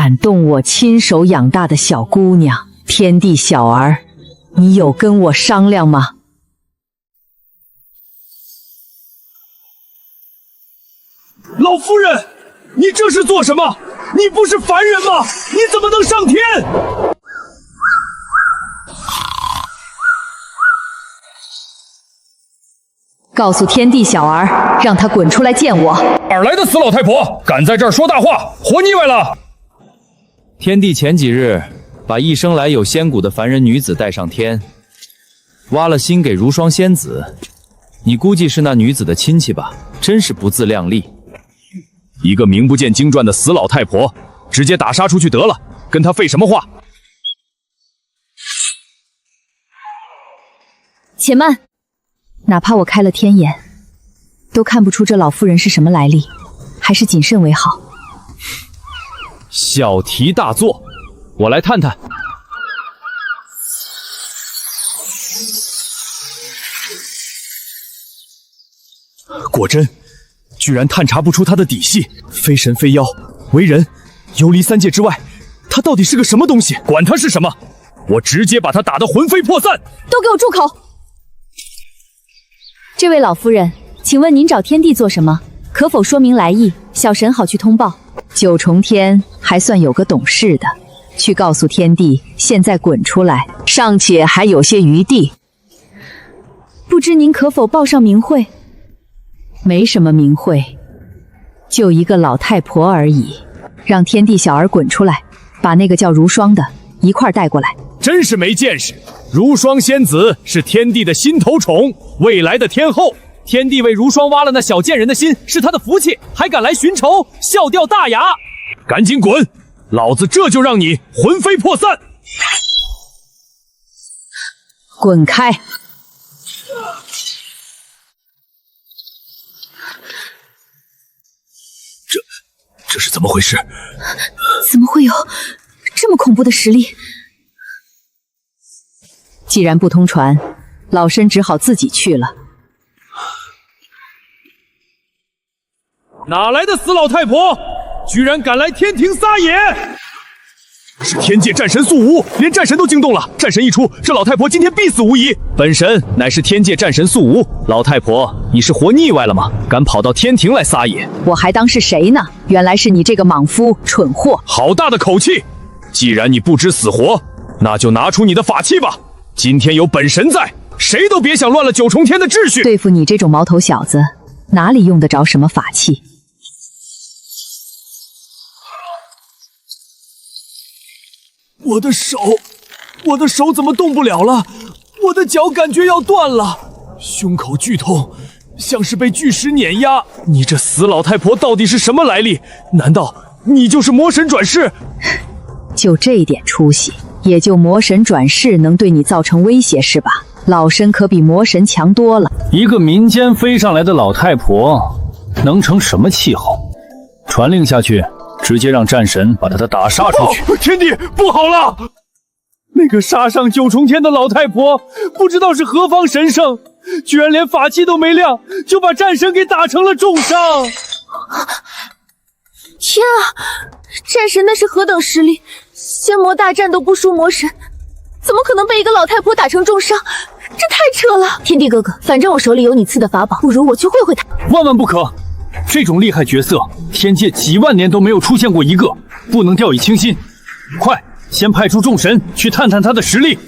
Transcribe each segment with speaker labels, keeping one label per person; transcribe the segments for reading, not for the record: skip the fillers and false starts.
Speaker 1: 敢动我亲手养大的小姑娘，天地小儿，你有跟我商量吗？
Speaker 2: 老夫人，你这是做什么？你不是凡人吗？你怎么能上天？
Speaker 1: 告诉天地小儿，让他滚出来见我。
Speaker 2: 哪儿来的死老太婆，敢在这儿说大话，活腻歪了！
Speaker 3: 天帝前几日把一生来有仙骨的凡人女子带上天，挖了心给如霜仙子。你估计是那女子的亲戚吧？真是不自量力！
Speaker 2: 一个名不见经传的死老太婆，直接打杀出去得了，跟她废什么话？
Speaker 1: 且慢，哪怕我开了天眼，都看不出这老妇人是什么来历，还是谨慎为好。
Speaker 3: 小题大做，我来探探。
Speaker 2: 果真，居然探查不出他的底细，非神非妖，为人游离三界之外，他到底是个什么东西？管他是什么，我直接把他打得魂飞魄散！
Speaker 1: 都给我住口！这位老夫人，请问您找天帝做什么？可否说明来意，小神好去通报。九重天还算有个懂事的，去告诉天帝，现在滚出来，尚且还有些余地。不知您可否报上名讳？没什么名讳，就一个老太婆而已。让天帝小儿滚出来，把那个叫如霜的一块带过来。
Speaker 2: 真是没见识！如霜仙子是天帝的心头宠，未来的天后。天帝为如霜挖了那小贱人的心，是他的福气，还敢来寻仇，笑掉大牙！赶紧滚！老子这就让你魂飞魄散！
Speaker 1: 滚开！
Speaker 2: 这是怎么回事？
Speaker 1: 怎么会有这么恐怖的实力？既然不通传，老身只好自己去了。
Speaker 2: 哪来的死老太婆，居然敢来天庭撒野！是天界战神素无，连战神都惊动了。战神一出，这老太婆今天必死无疑。本神乃是天界战神素无，老太婆，你是活腻歪了吗？敢跑到天庭来撒野？
Speaker 1: 我还当是谁呢？原来是你这个莽夫蠢货！
Speaker 2: 好大的口气！既然你不知死活，那就拿出你的法器吧。今天有本神在，谁都别想乱了九重天的秩序。
Speaker 1: 对付你这种毛头小子，哪里用得着什么法器？
Speaker 2: 我的手怎么动不了了？我的脚感觉要断了，胸口剧痛，像是被巨石碾压。你这死老太婆到底是什么来历？难道你就是魔神转世？
Speaker 1: 就这点出息，也就魔神转世能对你造成威胁是吧？老身可比魔神强多了。
Speaker 4: 一个民间飞上来的老太婆，能成什么气候？传令下去，直接让战神把他打杀出去！
Speaker 2: 天帝，不好了！那个杀上九重天的老太婆，不知道是何方神圣，居然连法器都没亮，就把战神给打成了重伤。
Speaker 5: 天啊，战神那是何等实力，仙魔大战都不输魔神，怎么可能被一个老太婆打成重伤？这太扯了！天帝哥哥，反正我手里有你赐的法宝，不如我去会会他。
Speaker 4: 万万不可！这种厉害角色，天界几万年都没有出现过一个，不能掉以轻心。快，先派出众神去探探他的实力。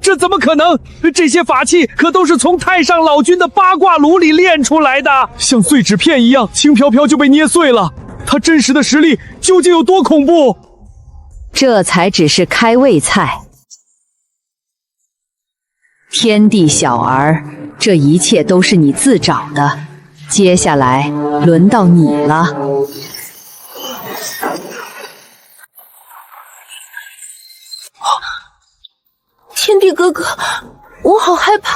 Speaker 2: 这怎么可能？这些法器可都是从太上老君的八卦炉里炼出来的，像碎纸片一样轻飘飘就被捏碎了。他真实的实力究竟有多恐怖？
Speaker 1: 这才只是开胃菜。天帝小儿，这一切都是你自找的，接下来轮到你了。
Speaker 5: 天帝哥哥，我好害怕。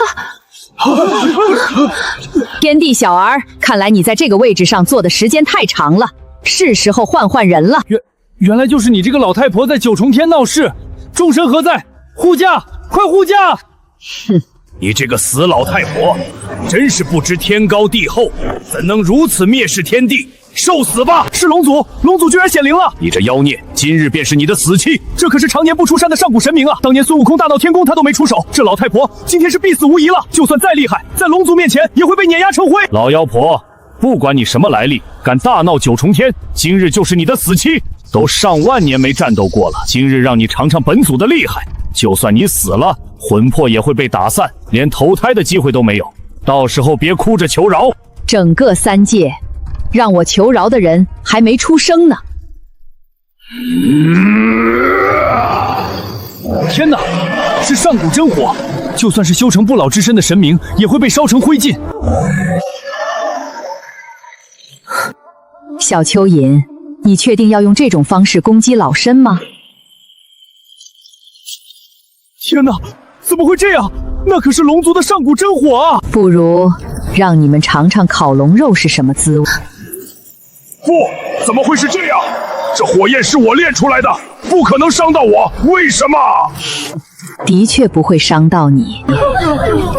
Speaker 1: 天地小儿，看来你在这个位置上坐的时间太长了，是时候换换人了。
Speaker 4: 原来就是你这个老太婆在九重天闹事，众神何在？护驾，快护驾！
Speaker 2: 哼，你这个死老太婆，真是不知天高地厚，怎能如此蔑视天地？受死吧！
Speaker 4: 是龙族，龙族居然显灵了！
Speaker 2: 你这妖孽，今日便是你的死期！
Speaker 4: 这可是常年不出山的上古神明啊！当年孙悟空大闹天宫，他都没出手，这老太婆今天是必死无疑了。就算再厉害，在龙族面前也会被碾压成灰。
Speaker 2: 老妖婆，不管你什么来历，敢大闹九重天，今日就是你的死期！都上万年没战斗过了，今日让你尝尝本祖的厉害！就算你死了，魂魄也会被打散，连投胎的机会都没有。到时候别哭着求饶。
Speaker 1: 整个三界，让我求饶的人还没出生呢。
Speaker 4: 天哪，是上古真火！就算是修成不老之身的神明，也会被烧成灰烬。
Speaker 1: 小蚯蚓，你确定要用这种方式攻击老身吗？
Speaker 4: 天哪，怎么会这样？那可是龙族的上古真火啊！
Speaker 1: 不如让你们尝尝烤龙肉是什么滋味。
Speaker 2: 不，怎么会是这样？这火焰是我炼出来的，不可能伤到我，为什么？
Speaker 1: 的确不会伤到你，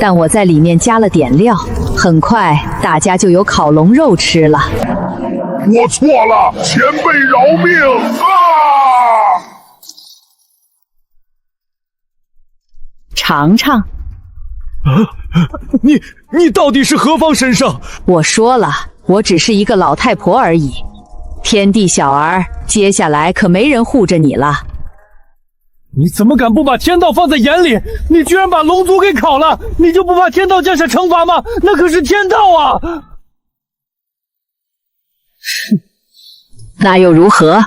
Speaker 1: 但我在里面加了点料，很快大家就有烤龙肉吃了。
Speaker 2: 我错了，前辈饶命啊！
Speaker 1: 尝尝。
Speaker 4: 你到底是何方神圣？
Speaker 1: 我说了，我只是一个老太婆而已。天地小儿，接下来可没人护着你了。
Speaker 4: 你怎么敢不把天道放在眼里？你居然把龙族给烤了，你就不怕天道降下惩罚吗？那可是天道啊！
Speaker 1: 那又如何？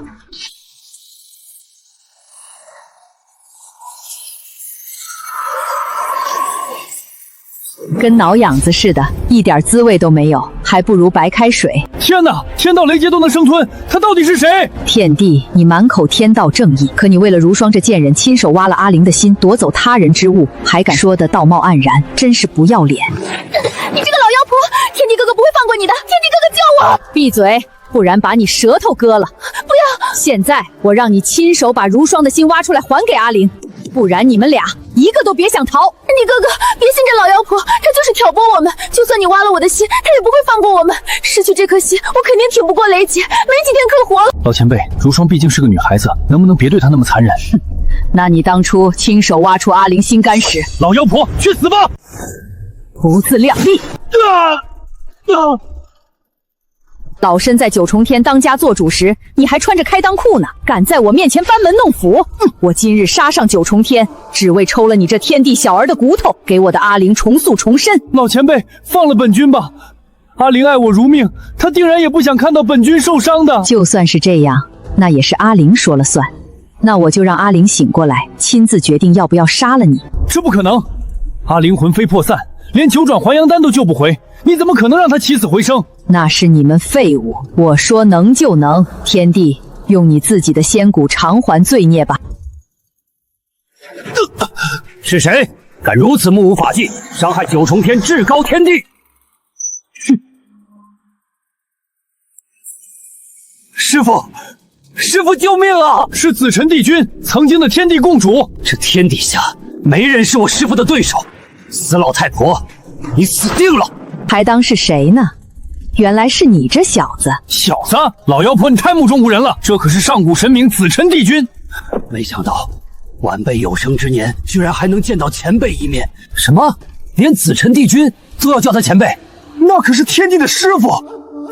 Speaker 1: 跟挠痒子似的，一点滋味都没有，还不如白开水。
Speaker 4: 天哪，天道雷劫都能生吞，他到底是谁？
Speaker 1: 天帝，你满口天道正义，可你为了如霜这贱人，亲手挖了阿玲的心，夺走他人之物，还敢说得道貌岸然，真是不要脸！
Speaker 5: 你这个老妖婆，天帝哥哥不会放过你的！天帝哥哥救我！
Speaker 1: 闭嘴，不然把你舌头割了！
Speaker 5: 不要！
Speaker 1: 现在我让你亲手把如霜的心挖出来还给阿玲，不然你们俩一个都别想逃！
Speaker 5: 你哥哥，别信这老妖婆，她就是挑拨我们。就算你挖了我的心，她也不会放过我们。失去这颗心，我肯定挺不过雷劫，没几天可活了。
Speaker 4: 老前辈，如霜毕竟是个女孩子，能不能别对她那么残忍？
Speaker 1: 那你当初亲手挖出阿玲心肝时，
Speaker 4: 老妖婆，去死吧！
Speaker 1: 不自量力！老身在九重天当家做主时，你还穿着开裆裤呢，敢在我面前班门弄斧！我今日杀上九重天，只为抽了你这天地小儿的骨头，给我的阿玲重塑重生。
Speaker 4: 老前辈，放了本君吧！阿玲爱我如命，她定然也不想看到本君受伤的。
Speaker 1: 就算是这样，那也是阿玲说了算。那我就让阿玲醒过来，亲自决定要不要杀了你。
Speaker 4: 这不可能！阿玲魂飞魄散，连九转还阳丹都救不回，你怎么可能让她起死回生？
Speaker 1: 那是你们废物！我说能就能，天帝，用你自己的仙骨偿还罪孽吧！
Speaker 6: 是谁敢如此目无法纪，伤害九重天至高天地？
Speaker 4: 师傅，师傅救命啊！是紫辰帝君，曾经的天地共主。
Speaker 6: 这天底下没人是我师傅的对手，死老太婆，你死定了！
Speaker 1: 还当是谁呢？原来是你这小子！
Speaker 4: 小子，老妖婆，你太目中无人了！这可是上古神明紫辰帝君。
Speaker 6: 没想到晚辈有生之年居然还能见到前辈一面。什么？连紫辰帝君都要叫他前辈？
Speaker 4: 那可是天帝的师傅，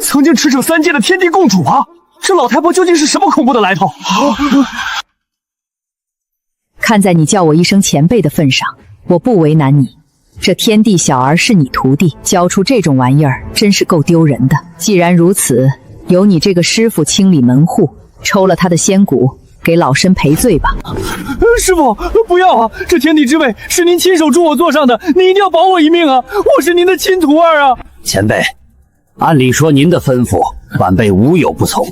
Speaker 4: 曾经驰骋三界的天地共主啊！这老太婆究竟是什么恐怖的来头？
Speaker 1: 看在你叫我一声前辈的份上，我不为难你。这天地小儿是你徒弟，教出这种玩意儿，真是够丢人的。既然如此，由你这个师傅清理门户，抽了他的仙骨，给老身赔罪吧。
Speaker 4: 师傅，不要啊！这天地之位是您亲手助我做上的，您一定要保我一命啊！我是您的亲徒儿啊！
Speaker 6: 前辈，按理说您的吩咐，晚辈无有不从。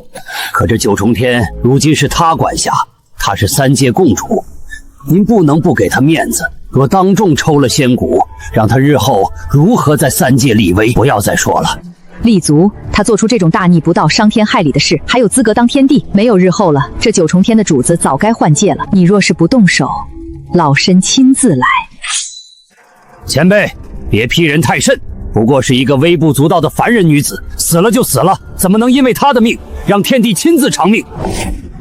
Speaker 6: 可这九重天如今是他管辖，他是三界共主，您不能不给他面子。若当众抽了仙骨，让他日后如何在三界立威。不要再说了。
Speaker 1: 立足，他做出这种大逆不道、伤天害理的事，还有资格当天帝？没有日后了，这九重天的主子早该换届了。你若是不动手，老身亲自来。
Speaker 6: 前辈，别批人太甚，不过是一个微不足道的凡人女子，死了就死了，怎么能因为她的命让天帝亲自偿命？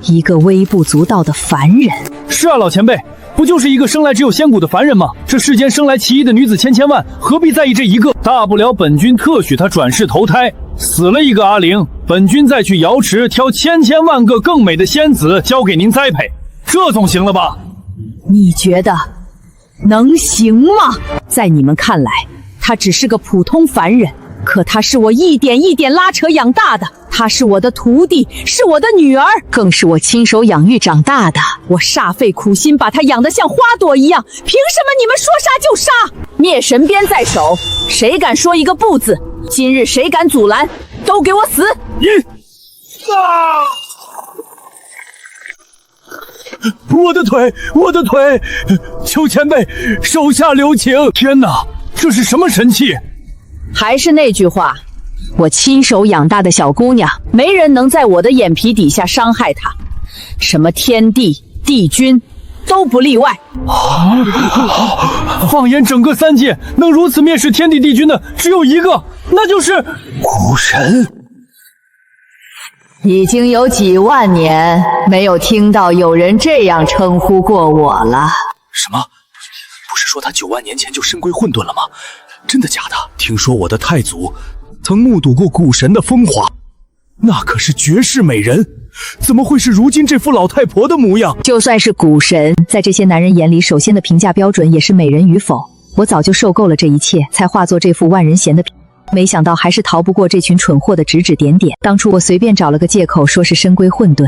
Speaker 1: 一个微不足道的凡人？
Speaker 4: 是啊，老前辈，不就是一个生来只有仙骨的凡人吗？这世间生来奇异的女子千千万，何必在意这一个？大不了本君特许她转世投胎，死了一个阿玲，本君再去瑶池挑千千万个更美的仙子交给您栽培，这总行了吧？
Speaker 1: 你觉得能行吗？在你们看来，她只是个普通凡人，可她是我一点一点拉扯养大的，她是我的徒弟，是我的女儿，更是我亲手养育长大的。我煞费苦心把她养得像花朵一样，凭什么你们说杀就杀？灭神鞭在手，谁敢说一个不字？今日谁敢阻拦，都给我死！
Speaker 4: 我的腿，我的腿！求前辈手下留情！天哪，这是什么神器？
Speaker 1: 还是那句话，我亲手养大的小姑娘，没人能在我的眼皮底下伤害她。什么天帝、帝君，都不例外。
Speaker 4: 放眼整个三界，能如此蔑视天地帝君的只有一个，那就是
Speaker 6: 孤神。
Speaker 1: 已经有几万年没有听到有人这样称呼过我了。
Speaker 2: 什么？不是说他9万年前就身归混沌了吗？真的假的？听说我的太祖曾目睹过古神的风华，那可是绝世美人，怎么会是如今这副老太婆的模样？
Speaker 1: 就算是古神，在这些男人眼里，首先的评价标准也是美人与否。我早就受够了这一切，才化作这副万人嫌的皮。没想到还是逃不过这群蠢货的指指点点。当初我随便找了个借口说是身归混沌，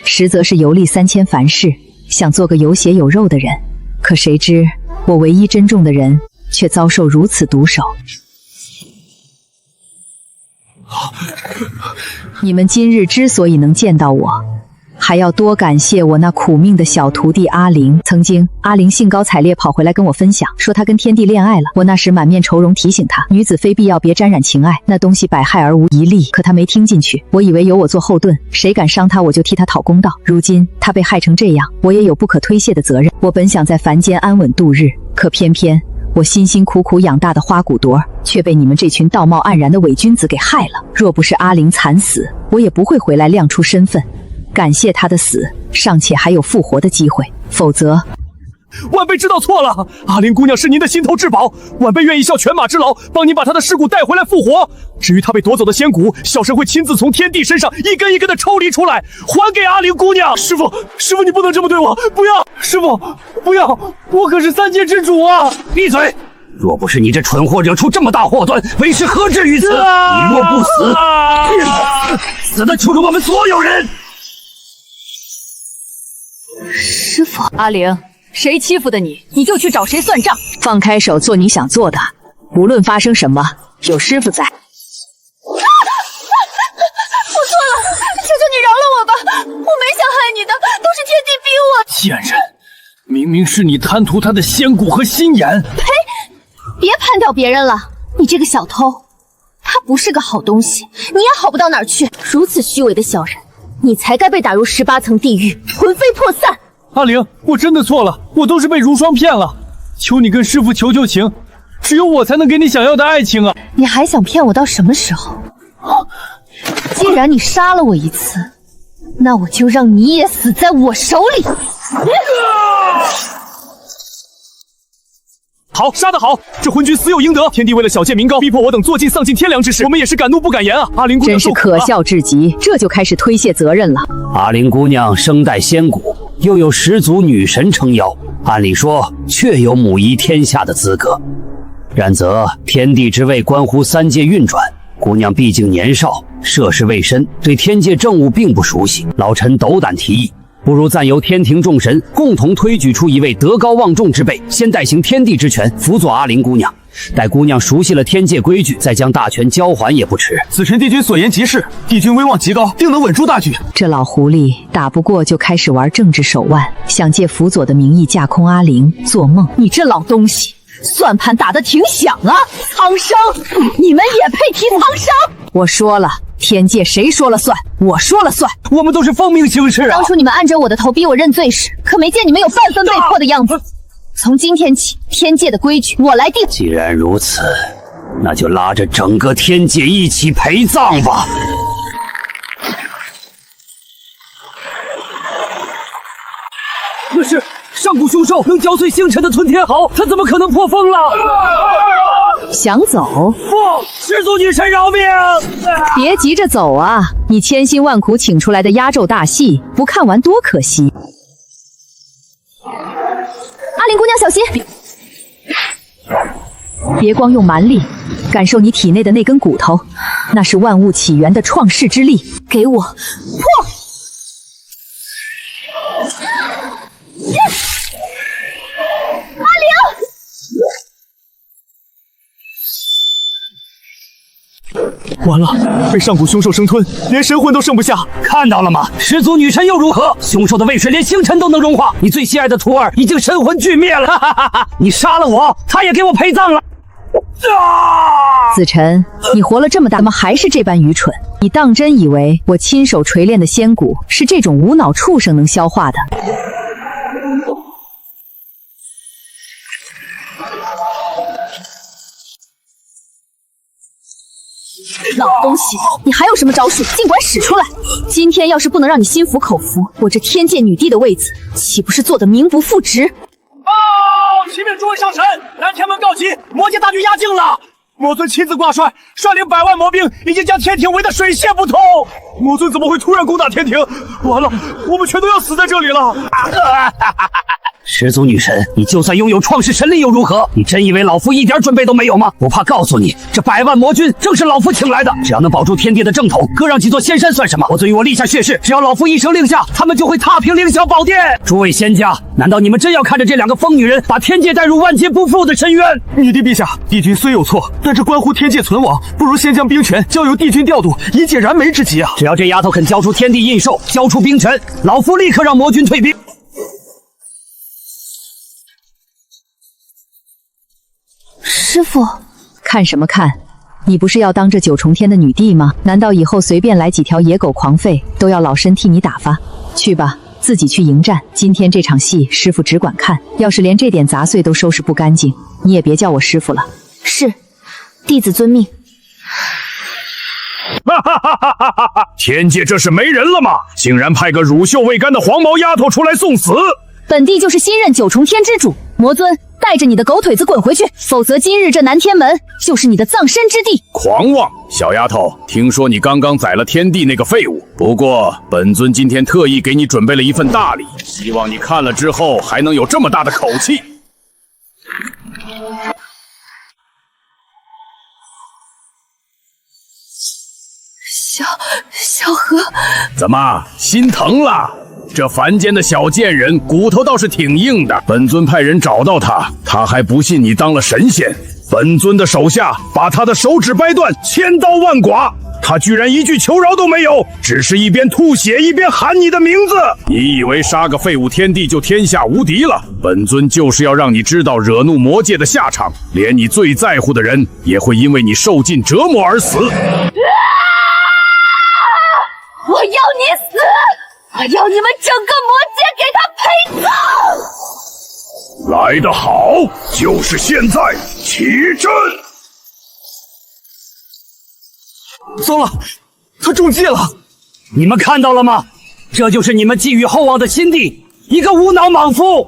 Speaker 1: 实则是游历3000凡世，想做个有血有肉的人。可谁知我唯一珍重的人却遭受如此毒手。你们今日之所以能见到我，还要多感谢我那苦命的小徒弟阿玲。曾经阿玲兴高采烈跑回来跟我分享，说她跟天帝恋爱了。我那时满面愁容，提醒她女子非必要别沾染情爱，那东西百害而无一利。可她没听进去，我以为有我做后盾，谁敢伤她我就替她讨公道。如今她被害成这样，我也有不可推卸的责任。我本想在凡间安稳度日，可偏偏我辛辛苦苦养大的花骨朵却被你们这群道貌岸然的伪君子给害了。若不是阿玲惨死，我也不会回来亮出身份。感谢他的死，尚且还有复活的机会，否则……
Speaker 2: 晚辈知道错了，阿玲姑娘是您的心头至宝，晚辈愿意效犬马之劳，帮您把她的尸骨带回来复活。至于她被夺走的仙骨，小神会亲自从天帝身上一根一根的抽离出来，还给阿玲姑娘。师傅，你不能这么对我，不要！
Speaker 4: 师傅，不要！我可是三界之主啊！
Speaker 6: 闭嘴！若不是你这蠢货惹出这么大祸端，为师何至于此？你若不死，死的就是我们所有人。
Speaker 1: 师傅，阿玲，谁欺负的你，你就去找谁算账。放开手，做你想做的。无论发生什么，有师傅在。我错
Speaker 5: 了，求求你饶了我吧！我没想害你的，都是天帝逼我。
Speaker 4: 贱人，明明是你贪图他的仙骨和心眼。
Speaker 5: 呸！别攀掉别人了，你这个小偷，他不是个好东西，你也好不到哪儿去。如此虚伪的小人，你才该被打入18层地狱，魂飞魄散。
Speaker 4: 阿玲，我真的错了，我都是被如霜骗了，求你跟师父求求情，只有我才能给你想要的爱情啊！
Speaker 5: 你还想骗我到什么时候？既然你杀了我一次，那我就让你也死在我手里。
Speaker 2: 好，杀得好！这昏君死有应得。天帝为了小贱民膏，逼迫我等做尽丧尽天良之事，我们也是敢怒不敢言啊！阿玲姑娘
Speaker 1: 真是可笑至极，这就开始推卸责任了。
Speaker 6: 阿玲姑娘生带仙骨，又有10族女神撑腰，按理说确有母仪天下的资格。然则天帝之位关乎三界运转，姑娘毕竟年少，涉世未深，对天界政务并不熟悉。老臣斗胆提议，不如暂由天庭众神共同推举出一位德高望重之辈，先代行天地之权，辅佐阿玲姑娘。待姑娘熟悉了天界规矩，再将大权交还也不迟。
Speaker 2: 此臣帝君所言极是，帝君威望极高，定能稳住大局。
Speaker 1: 这老狐狸打不过就开始玩政治手腕，想借辅佐的名义架空阿玲，做梦！你这老东西，
Speaker 5: 算盘打得挺响啊！苍生，你们也配提苍生？
Speaker 1: 我说了，天界谁说了算？我说了算。
Speaker 4: 我们都是奉命行事啊！
Speaker 5: 当初你们按着我的头逼我认罪时，可没见你们有半分被迫的样子。从今天起，天界的规矩我来定。
Speaker 6: 既然如此，那就拉着整个天界一起陪葬吧。
Speaker 4: 那是上古凶兽能嚼碎星辰的吞天毫，他怎么可能破风了？
Speaker 1: 想走？
Speaker 4: 不，始祖女神饶命！
Speaker 1: 别急着走啊！你千辛万苦请出来的压轴大戏，不看完多可惜。
Speaker 5: 阿玲姑娘小心！
Speaker 1: 别光用蛮力，感受你体内的那根骨头，那是万物起源的创世之力。
Speaker 5: 给我破！阿
Speaker 2: 玲，完了，被上古凶兽生吞，连神魂都剩不下。
Speaker 6: 看到了吗？始祖女神又如何？凶兽的渭水连星辰都能融化，你最心爱的徒儿已经神魂俱灭了。哈哈哈哈！你杀了我，他也给我陪葬了。
Speaker 1: 子辰，你活了这么大，怎么还是这般愚蠢？你当真以为我亲手锤炼的仙骨是这种无脑畜生能消化的？
Speaker 5: 老东西，你还有什么招数？尽管使出来！今天要是不能让你心服口服，我这天界女帝的位子岂不是做得名不副实？
Speaker 4: 启禀诸位上神，南天门告急，魔界大军压境了。
Speaker 2: 魔尊亲自挂帅，率领100万魔兵，已经将天庭围得水泄不通。魔尊怎么会突然攻打天庭？完了，我们全都要死在这里了！
Speaker 6: 始祖女神，你就算拥有创世神力又如何？你真以为老夫一点准备都没有吗？我怕告诉你，这100万魔军正是老夫请来的。只要能保住天地的正统，割让几座仙山算什么？魔尊与我立下血誓，只要老夫一声令下，他们就会踏平凌霄宝殿。诸位仙家，难道你们真要看着这2个疯女人把天界带入万劫不复的深渊？
Speaker 2: 女帝陛下，帝君虽有错，但这关乎天界存亡，不如先将兵权交由帝君调度，以解燃眉之急啊！
Speaker 6: 只要这丫头肯交出天地印绶，交出兵权，老夫立刻让魔军退兵。
Speaker 5: 师傅，
Speaker 1: 看什么看？你不是要当这9重天的女帝吗？难道以后随便来几条野狗狂吠，都要老身替你打发？去吧，自己去迎战。今天这场戏，师傅只管看。要是连这点杂碎都收拾不干净，你也别叫我师傅了。
Speaker 5: 是，弟子遵命。
Speaker 7: 天界这是没人了吗？竟然派个乳臭未干的黄毛丫头出来送死！
Speaker 5: 本帝就是新任9重天之主，魔尊，带着你的狗腿子滚回去，否则今日这南天门就是你的葬身之地！
Speaker 7: 狂妄！小丫头，听说你刚刚宰了天帝那个废物，不过本尊今天特意给你准备了一份大礼，希望你看了之后还能有这么大的口气。
Speaker 5: 小何，
Speaker 7: 怎么心疼了？这凡间的小贱人骨头倒是挺硬的，本尊派人找到他，他还不信你当了神仙。本尊的手下把他的手指掰断，千刀万剐，他居然一句求饶都没有，只是一边吐血一边喊你的名字。你以为杀个废物天帝就天下无敌了？本尊就是要让你知道惹怒魔界的下场，连你最在乎的人也会因为你受尽折磨而死。
Speaker 5: 我要你死！我要你们整个魔界给他陪葬！
Speaker 7: 来得好，就是现在，起阵！
Speaker 2: 糟了，他中计了！
Speaker 6: 你们看到了吗？这就是你们寄予厚望的新帝，一个无脑莽夫。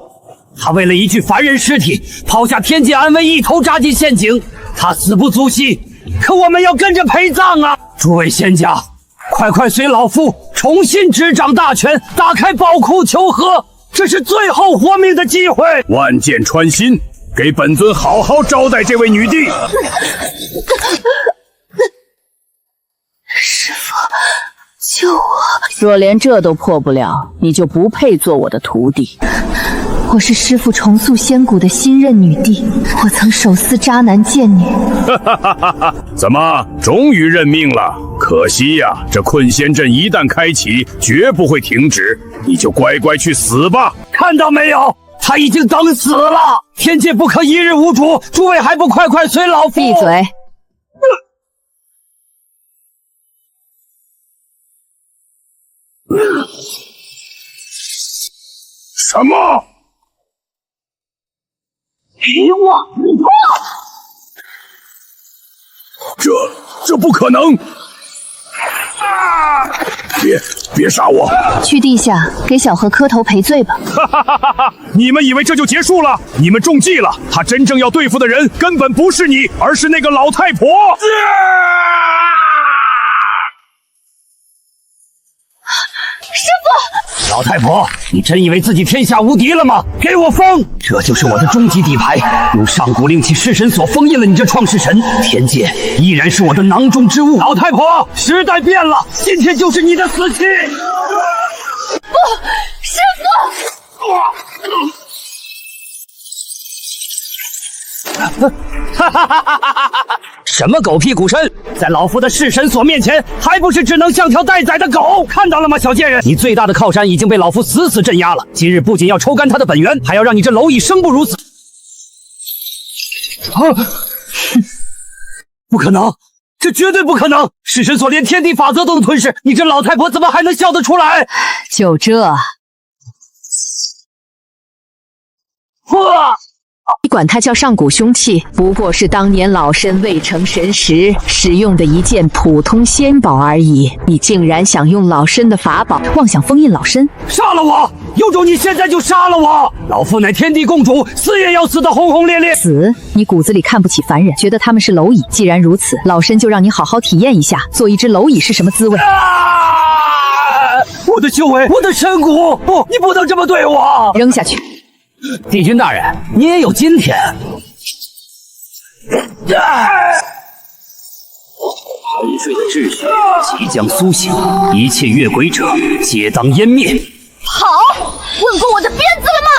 Speaker 6: 他为了一具凡人尸体，抛下天界安危，一头扎进陷阱。他死不足惜，可我们要跟着陪葬啊！诸位仙家，快随老夫重新执掌大权，打开宝库求和，这是最后活命的机会。
Speaker 7: 万箭穿心，给本尊好好招待这位女帝。
Speaker 5: 师傅，救我！
Speaker 1: 若连这都破不了，你就不配做我的徒弟。
Speaker 5: 我是师父重塑仙骨的新任女帝，我曾手撕渣男贱女。
Speaker 7: 怎么，终于认命了？可惜呀，这困仙阵一旦开启，绝不会停止，你就乖乖去死吧！
Speaker 6: 看到没有？他已经等死了。天界不可一日无主，诸位还不快快随老夫？
Speaker 1: 闭嘴！
Speaker 7: 什么？
Speaker 5: 给我破！
Speaker 7: 这不可能！别杀我！
Speaker 5: 去地下给小何磕头赔罪吧。
Speaker 7: 哈哈哈哈哈！你们以为这就结束了？你们中计了！他真正要对付的人根本不是你，而是那个老太婆。
Speaker 5: 师傅，
Speaker 6: 老太婆，你真以为自己天下无敌了吗？给我封！这就是我的终极底牌，用上古令旗弑神锁封印了你这创世神，天界依然是我的囊中之物。老太婆，时代变了，今天就是你的死期！
Speaker 5: 不，师傅！
Speaker 6: 哈哈哈哈哈哈！什么狗屁古神，在老夫的弑神锁面前，还不是只能像条待宰的狗？看到了吗，小贱人？你最大的靠山已经被老夫死死镇压了。今日不仅要抽干他的本源，还要让你这蝼蚁生不如死！啊！不可能，这绝对不可能！弑神锁连天地法则都能吞噬，你这老太婆怎么还能笑得出来？
Speaker 1: 就这。
Speaker 6: 哇！
Speaker 1: 你管它叫上古凶器，不过是当年老身未成神时使用的一件普通仙宝而已。你竟然想用老身的法宝，妄想封印老身？
Speaker 6: 杀了我！有种你现在就杀了我！老夫乃天地共主，死也要死得轰轰烈烈！
Speaker 1: 死？你骨子里看不起凡人，觉得他们是蝼蚁。既然如此，老身就让你好好体验一下做一只蝼蚁是什么滋味。
Speaker 6: 我的修为，我的神骨！不，你不能这么对我！
Speaker 1: 扔下去！
Speaker 6: 帝君大人，你也有今天。沉睡的秩序即将苏醒，一切越轨者皆当湮灭。
Speaker 5: 好，问过我的鞭子了吗？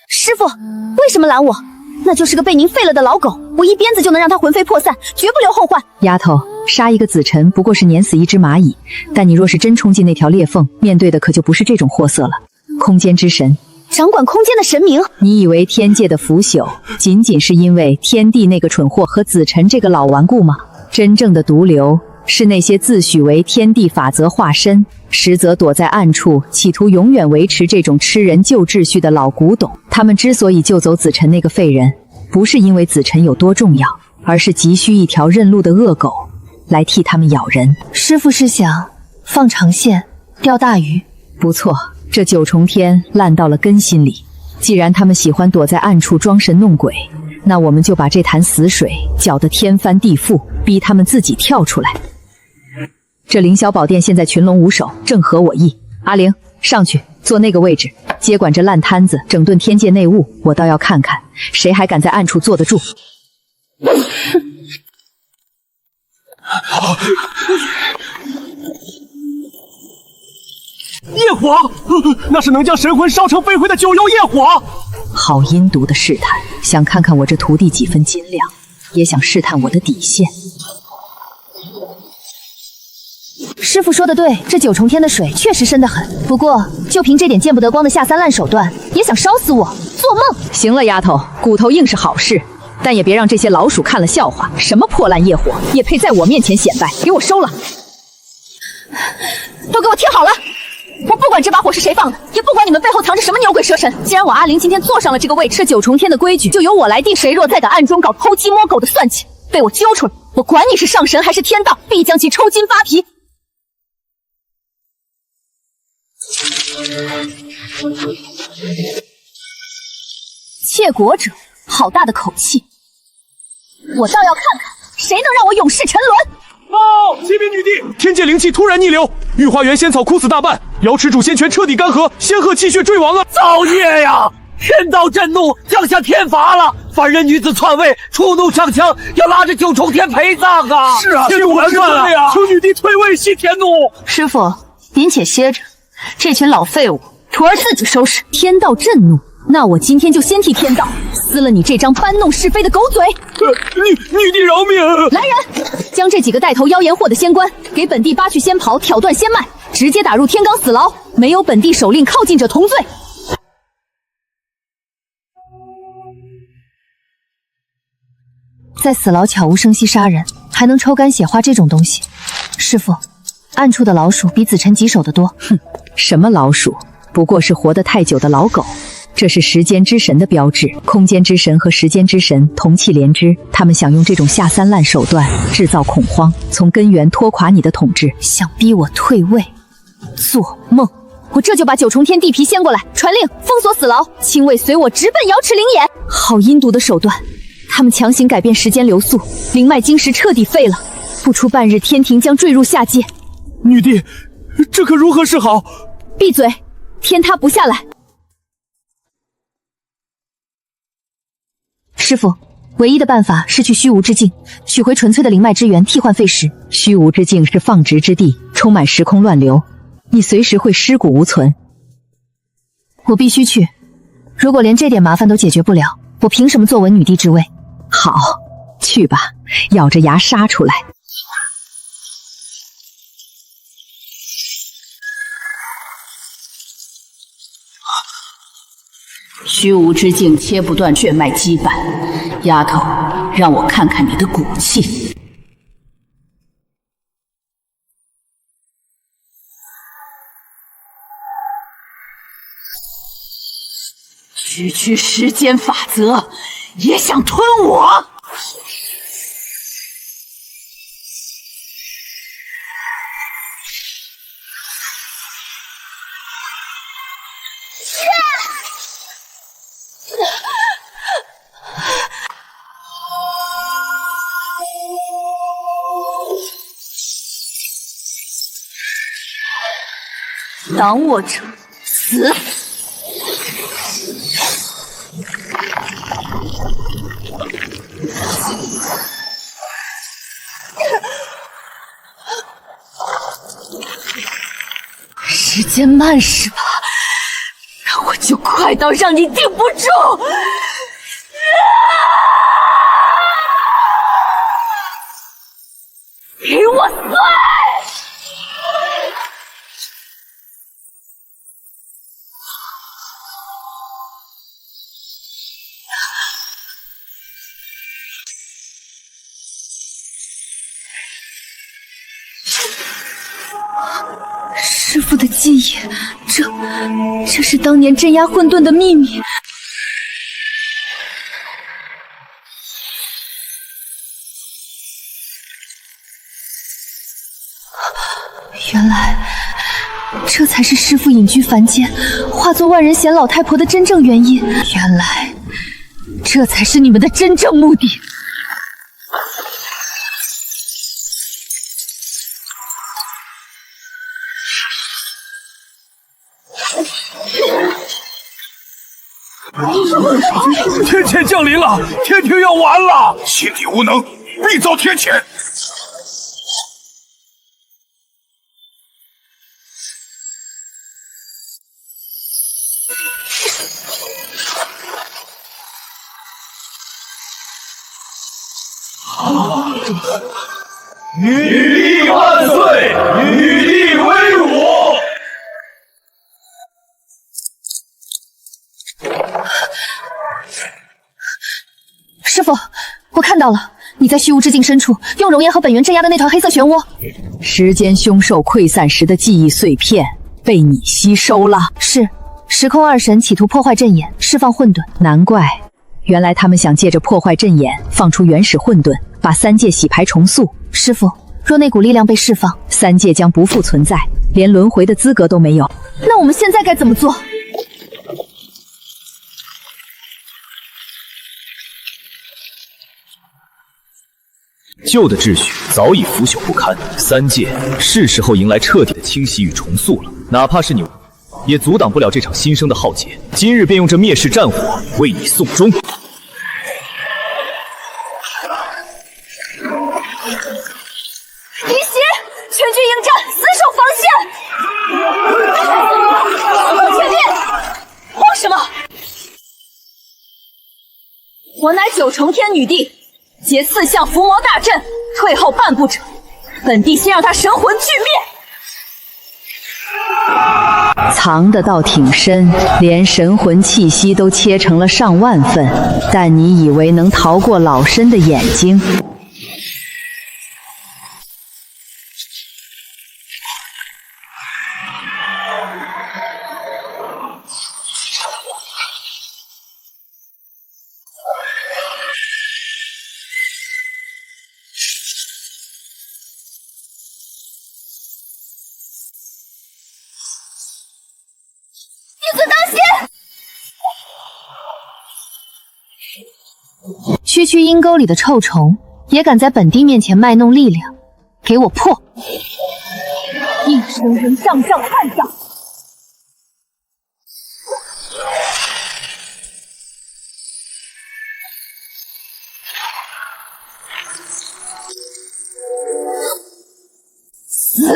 Speaker 5: 师傅，为什么拦我？那就是个被您废了的老狗，我一鞭子就能让他魂飞魄散，绝不留后患。
Speaker 1: 丫头，杀一个子臣不过是碾死一只蚂蚁，但你若是真冲进那条裂缝，面对的可就不是这种货色了。空间之神，
Speaker 5: 掌管空间的神明，
Speaker 1: 你以为天界的腐朽仅仅是因为天帝那个蠢货和子臣这个老顽固吗？真正的毒瘤是那些自诩为天地法则化身，实则躲在暗处，企图永远维持这种吃人旧秩序的老古董。他们之所以救走子臣那个废人，不是因为子臣有多重要，而是急需一条认路的恶狗来替他们咬人。
Speaker 5: 师傅是想放长线钓大鱼？
Speaker 1: 不错，这九重天烂到了根心里。既然他们喜欢躲在暗处装神弄鬼，那我们就把这潭死水搅得天翻地覆，逼他们自己跳出来。这凌霄宝殿现在群龙无首，正合我意。阿玲，上去坐那个位置，接管这烂摊子，整顿天界内务。我倒要看看谁还敢在暗处坐得住。
Speaker 2: 业火，那是能将神魂烧成飞灰的九幽业火。
Speaker 1: 好阴毒的试探，想看看我这徒弟几分斤两，也想试探我的底线。
Speaker 5: 师傅说的对，这九重天的水确实深得很。不过，就凭这点见不得光的下三滥手段，也想烧死我？做梦！
Speaker 1: 行了，丫头，骨头硬是好事，但也别让这些老鼠看了笑话。什么破烂业火，也配在我面前显摆？给我收了！
Speaker 5: 都给我听好了！我不管这把火是谁放的，也不管你们背后藏着什么牛鬼蛇神。既然我阿玲今天坐上了这个位置，这九重天的规矩就由我来定。谁若再敢暗中搞偷鸡摸狗的算计，被我揪出来，我管你是上神还是天道，必将其抽筋扒皮。窃国者，好大的口气！我倒要看看谁能让我永世沉沦！
Speaker 2: 报！启禀女帝，天界灵气突然逆流，御花园仙草枯死大半，瑶池主仙泉彻底干涸，仙鹤气血坠亡啊！
Speaker 6: 造孽呀！天道震怒，降下天罚了！凡人女子篡位，触怒上墙，要拉着九重天陪葬啊！
Speaker 2: 是啊，
Speaker 6: 天怒难犯啊！
Speaker 2: 求女帝退位息天怒。
Speaker 5: 师傅，您且歇着，这群老废物，徒儿自己收拾。
Speaker 1: 天道震怒，那我今天就先替天道撕了你这张搬弄是非的狗嘴！
Speaker 2: 女帝饶命！
Speaker 1: 来人，将这几个带头妖言惑的仙官给本地扒去仙袍，挑断仙脉，直接打入天罡死牢。没有本地首令靠近者同罪。在死牢悄无声息杀人，还能抽干血花这种东西，师傅，暗处的老鼠比子辰棘手得多。哼，什么老鼠？不过是活得太久的老狗。这是时间之神的标志，空间之神和时间之神同气连枝，他们想用这种下三滥手段制造恐慌，从根源拖垮你的统治，想逼我退位。做梦！我这就把9重天地皮掀过来，传令封锁死牢，亲卫随我直奔瑶池灵眼。好阴毒的手段！他们强行改变时间流速，灵脉晶石彻底废了，不出半日，天庭将坠入下界。
Speaker 2: 女帝，这可如何是好？
Speaker 1: 闭嘴！天塌不下来。师傅，唯一的办法是去虚无之境，取回纯粹的灵脉之源，替换废石。虚无之境是放逐之地，充满时空乱流，你随时会尸骨无存。我必须去，如果连这点麻烦都解决不了，我凭什么坐稳女帝之位？好，去吧，咬着牙杀出来。
Speaker 8: 虚无之境切不断血脉羁绊，丫头，让我看看你的骨气。区时间法则，也想吞我？挡我者死！
Speaker 5: 时间慢是吧？那我就快到让你顶不住！给我碎！师父的记忆，这是当年镇压混沌的秘密。原来，这才是师父隐居凡间，化作万人嫌老太婆的真正原因。原来，这才是你们的真正目的。
Speaker 2: 天谴降临了，天庭要完了！
Speaker 7: 心地无能，必遭天谴。
Speaker 2: 女帝万岁！女帝威武！
Speaker 5: 师父，我看到了，你在虚无之境深处用熔岩和本源镇压的那团黑色漩涡。
Speaker 1: 时间凶兽溃散时的记忆碎片被你吸收了。
Speaker 5: 是，时空二神企图破坏阵眼，释放混沌。
Speaker 1: 难怪，原来他们想借着破坏阵眼，放出原始混沌，把三界洗牌重塑。
Speaker 5: 师父，若那股力量被释放，
Speaker 1: 三界将不复存在，连轮回的资格都没有。
Speaker 5: 那我们现在该怎么做？
Speaker 3: 旧的秩序早已腐朽不堪，三界是时候迎来彻底的清洗与重塑了。哪怕是你，也阻挡不了这场新生的浩劫。今日便用这灭世战火为你送终。
Speaker 5: 离席，全军迎战，死守防线。全面，慌什么？
Speaker 1: 我乃9重天女帝，结4项伏魔大阵，退后半步者，本帝先让他神魂俱灭。藏得倒挺深，连神魂气息都切成了上万份。但你以为能逃过老身的眼睛？
Speaker 5: 区区阴沟里的臭虫，也敢在本帝面前卖弄力量，给我破！一声声上上看上。死！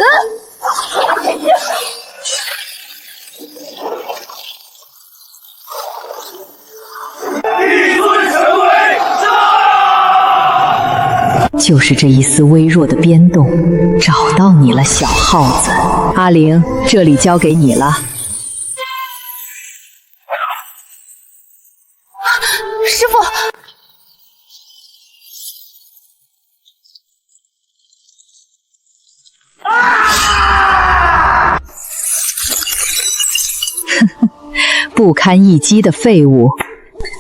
Speaker 1: 就是这一丝微弱的biến动，找到你了，小耗子。阿灵，这里交给你了。
Speaker 5: 师傅，
Speaker 1: 不堪一击的废物，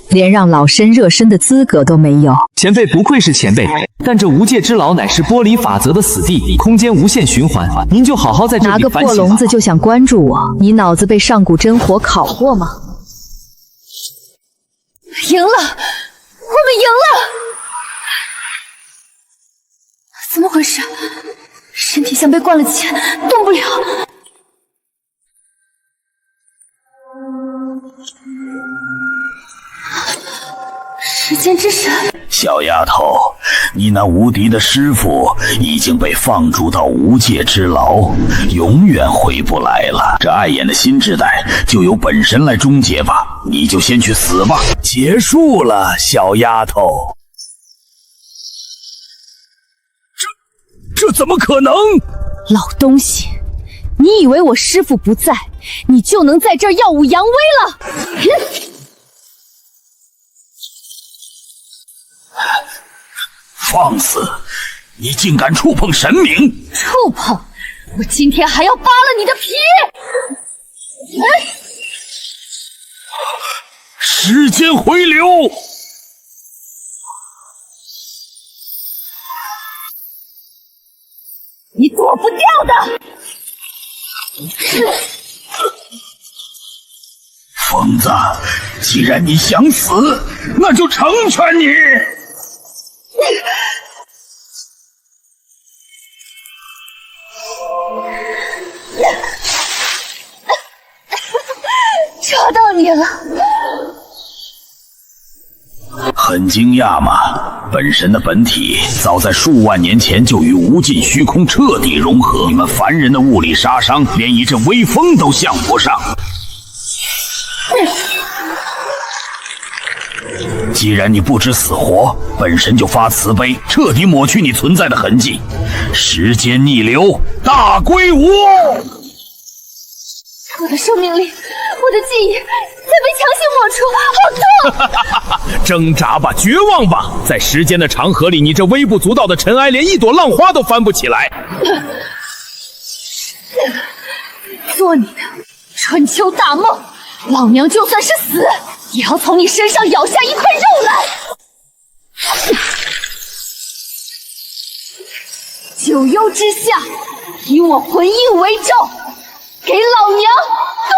Speaker 1: 连让老身热身的资格都没有。
Speaker 9: 前辈不愧是前辈，但这无界之牢乃是剥离法则的死地，空间无限循环，您就好好在这里
Speaker 1: 拿个破笼子就想关注我，你脑子被上古真火烤过吗？
Speaker 5: 赢了，我们赢了！怎么回事？身体像被灌了铅，动不了。时间之神，
Speaker 7: 小丫头，你那无敌的师傅已经被放逐到无界之牢，永远回不来了。这碍眼的新时代就由本神来终结吧，你就先去死吧。结束了，小丫头。
Speaker 2: 这怎么可能？
Speaker 5: 老东西，你以为我师傅不在，你就能在这儿耀武扬威了？
Speaker 7: 放肆！你竟敢触碰神明！
Speaker 5: 触碰！我今天还要扒了你的皮！
Speaker 7: 时间回流！
Speaker 5: 你躲不掉的！
Speaker 7: 疯子，既然你想死，那就成全你！
Speaker 5: 抓到你了！
Speaker 7: 很惊讶吗？本神的本体早在数万年前就与无尽虚空彻底融合，你们凡人的物理杀伤连一阵微风都向不上。既然你不知死活，本神就发慈悲，彻底抹去你存在的痕迹。时间逆流，大归无！
Speaker 5: 我的生命力，我的记忆在被强行抹除，好痛！
Speaker 2: 挣扎吧，绝望吧！在时间的长河里，你这微不足道的尘埃，连一朵浪花都翻不起来。
Speaker 5: 做你的春秋大梦，老娘就算是死，也要从你身上咬下一块肉来！九幽之下，以我魂印为重，给老娘断！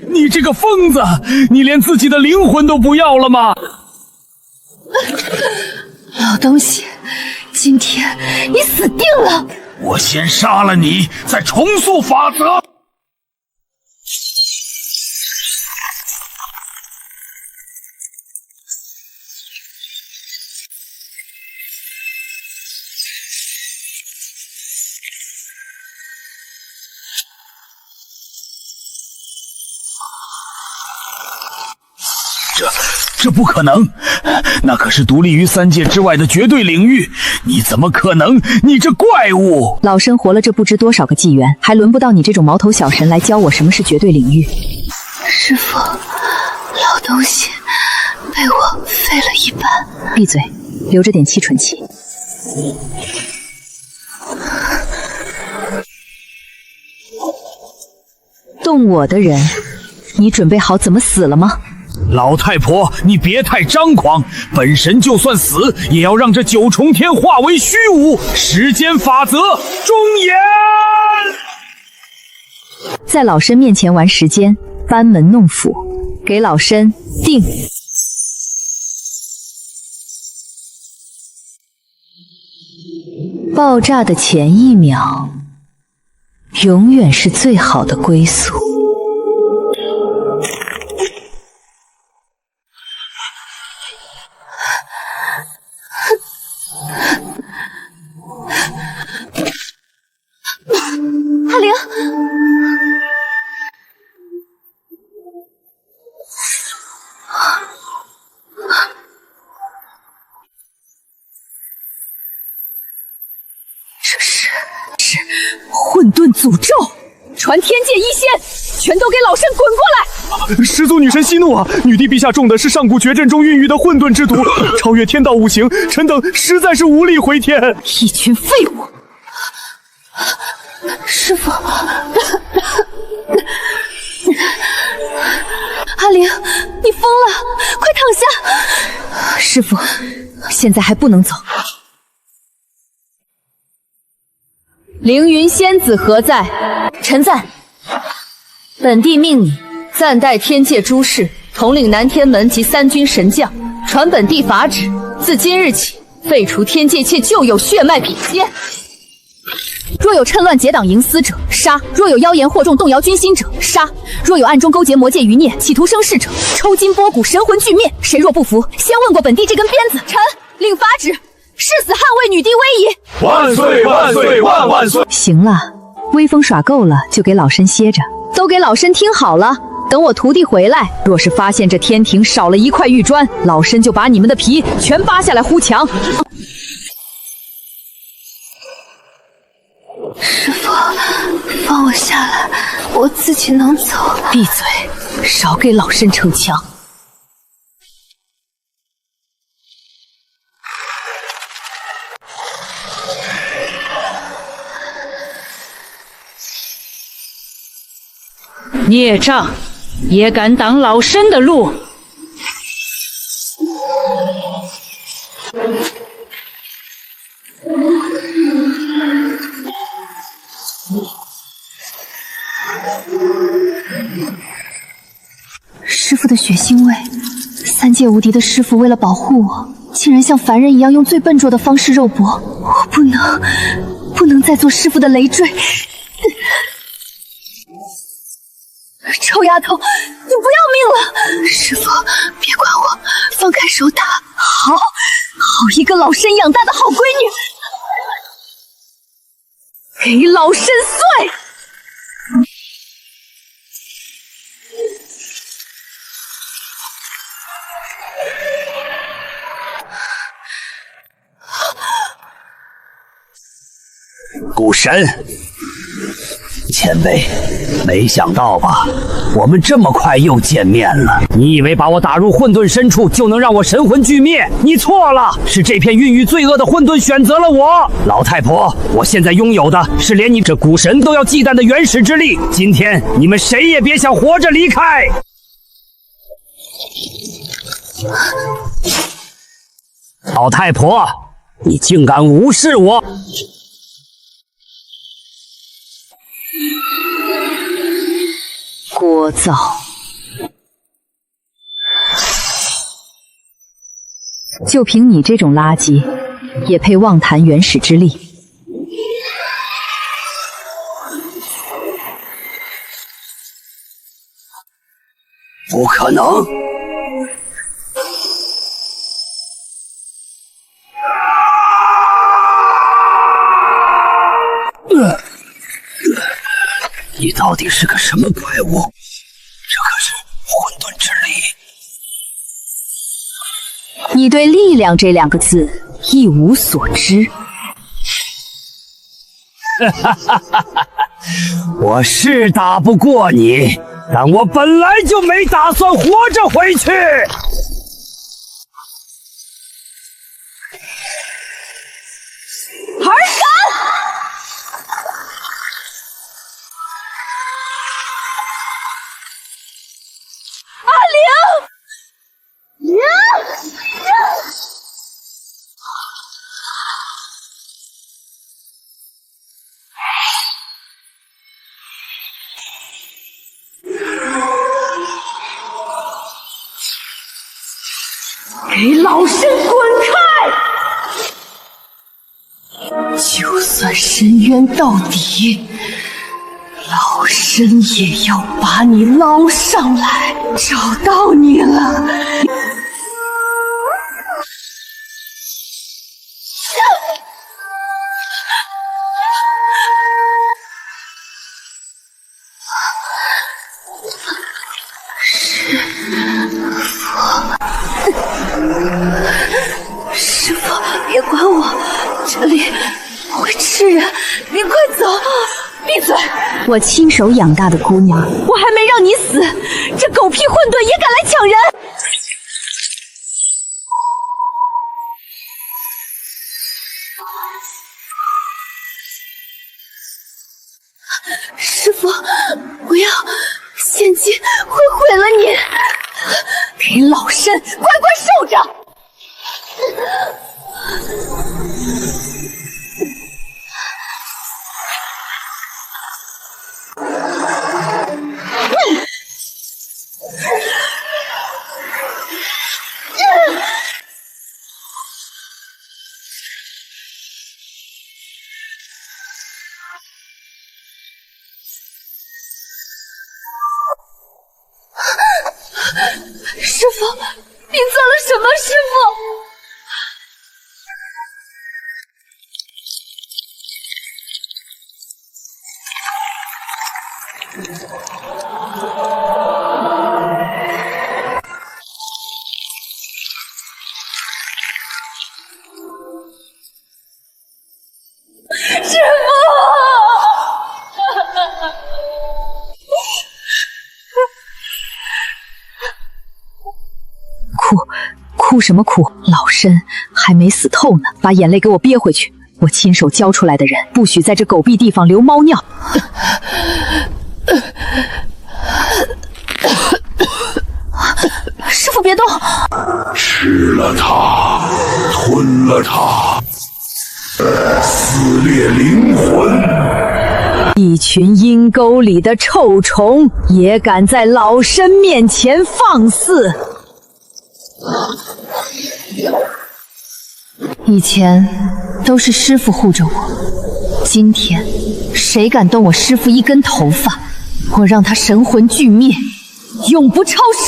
Speaker 2: 你这个疯子，你连自己的灵魂都不要了吗？
Speaker 5: 老东西，今天你死定了！
Speaker 7: 我先杀了你，再重塑法则。这不可能，那可是独立于三界之外的绝对领域，你怎么可能？你这怪物！
Speaker 1: 老身活了这不知多少个纪元，还轮不到你这种毛头小神来教我什么是绝对领域。
Speaker 5: 师傅，老东西被我废了一半。
Speaker 1: 闭嘴，留着点气喘气。动我的人，你准备好怎么死了吗？
Speaker 4: 老太婆，你别太张狂，本神就算死，也要让这九重天化为虚无。时间法则，忠言。
Speaker 1: 在老身面前玩时间，班门弄斧，给老身定！爆炸的前一秒，永远是最好的归宿。
Speaker 5: 阿玲，这是混沌诅咒，传天界一仙，全都给老身滚过来！
Speaker 2: 始祖女神息怒啊！女帝陛下中的是上古绝阵中孕育的混沌之毒，超越天道五行，臣等实在是无力回天。
Speaker 5: 一群废物！师傅，阿玲，你疯了，快躺下！
Speaker 1: 师傅，现在还不能走。凌云仙子何在？
Speaker 5: 臣在。
Speaker 1: 本帝命你暂代天界诸事，统领南天门及三军神将，传本帝法旨，自今日起废除天界切旧有血脉比肩。若有趁乱结党营私者，杀；若有妖言惑众动摇军心者，杀；若有暗中勾结魔界余孽，企图生事者，抽筋剥骨，神魂俱灭。谁若不服，先问过本帝这根鞭子。臣领法旨，誓死捍卫女帝威仪。
Speaker 2: 万岁万岁万万岁！
Speaker 1: 行了，威风耍够了，就给老身歇着。都给老身听好了，等我徒弟回来，若是发现这天庭少了一块玉砖，老身就把你们的皮全扒下来糊墙。
Speaker 5: 师傅，放我下来，我自己能走。
Speaker 1: 闭嘴，少给老身逞强。
Speaker 8: 孽障，也敢挡老身的路！
Speaker 5: 师傅的血腥味，三界无敌的师傅为了保护我，竟然像凡人一样用最笨拙的方式肉搏。我不能再做师傅的累赘。臭丫头，你不要命了！师傅，别管我，放开手打。好一个老身养大的好闺女，给老身碎！
Speaker 6: 古神，前辈，没想到吧？我们这么快又见面了。你以为把我打入混沌深处就能让我神魂俱灭？你错了，是这片孕育罪恶的混沌选择了我。老太婆，我现在拥有的是连你这古神都要忌惮的原始之力。今天你们谁也别想活着离开！老太婆，你竟敢无视我！
Speaker 1: 聒噪！就凭你这种垃圾，也配妄谈原始之力？
Speaker 6: 不可能！你到底是个什么怪物？这可是混沌之力！
Speaker 1: 你对力量这两个字一无所知。
Speaker 6: 我是打不过你，但我本来就没打算活着回去。
Speaker 5: 儿敢！阿玲，给老身滚开！就算深渊到底，老身也要把你捞上来。找到你了！师傅，别管我，这里会吃人，您快走！闭嘴！
Speaker 1: 我亲手养大的姑娘，
Speaker 5: 我还没让你死，这狗屁混沌也敢来抢人！师傅，不要，陷阱会毁了你！给老身乖乖受着！师傅，您做了什么？师傅！师傅！
Speaker 1: 哭什么哭？老身还没死透呢！把眼泪给我憋回去！我亲手教出来的人，不许在这狗屁地方流猫尿！
Speaker 5: 师傅别动！
Speaker 7: 吃了它，吞了它，撕裂灵魂！
Speaker 1: 一群阴沟里的臭虫，也敢在老身面前放肆！
Speaker 5: 以前都是师傅护着我，今天谁敢动我师傅一根头发，我让他神魂俱灭，永不超生！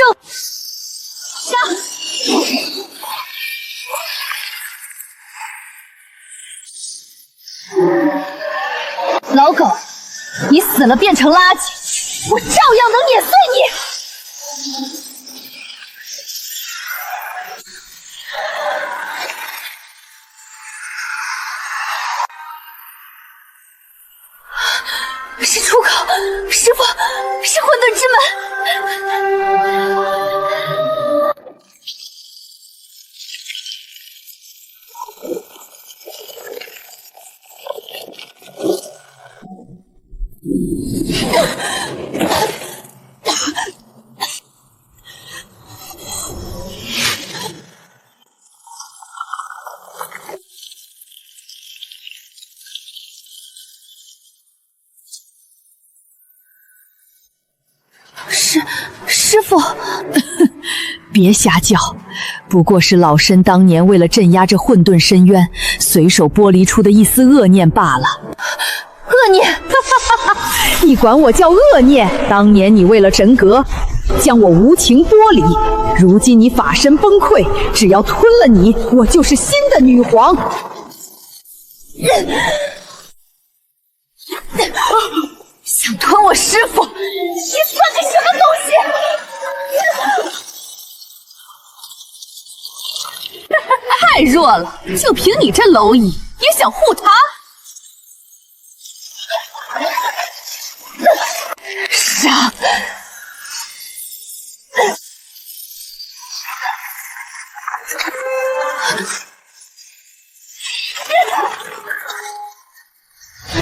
Speaker 5: 老狗，你死了变成垃圾，我照样能碾碎你！是出口，师傅，是混沌之门。师傅，
Speaker 1: 别瞎叫，不过是老身当年为了镇压这混沌深渊，随手剥离出的一丝恶念罢了。
Speaker 5: 恶念？
Speaker 1: 你管我叫恶念？当年你为了神格，将我无情剥离，如今你法身崩溃，只要吞了你，我就是新的女皇。
Speaker 5: 想吞我师傅，你算个什么东西！
Speaker 8: 太弱了，就凭你这蝼蚁也想护他？杀！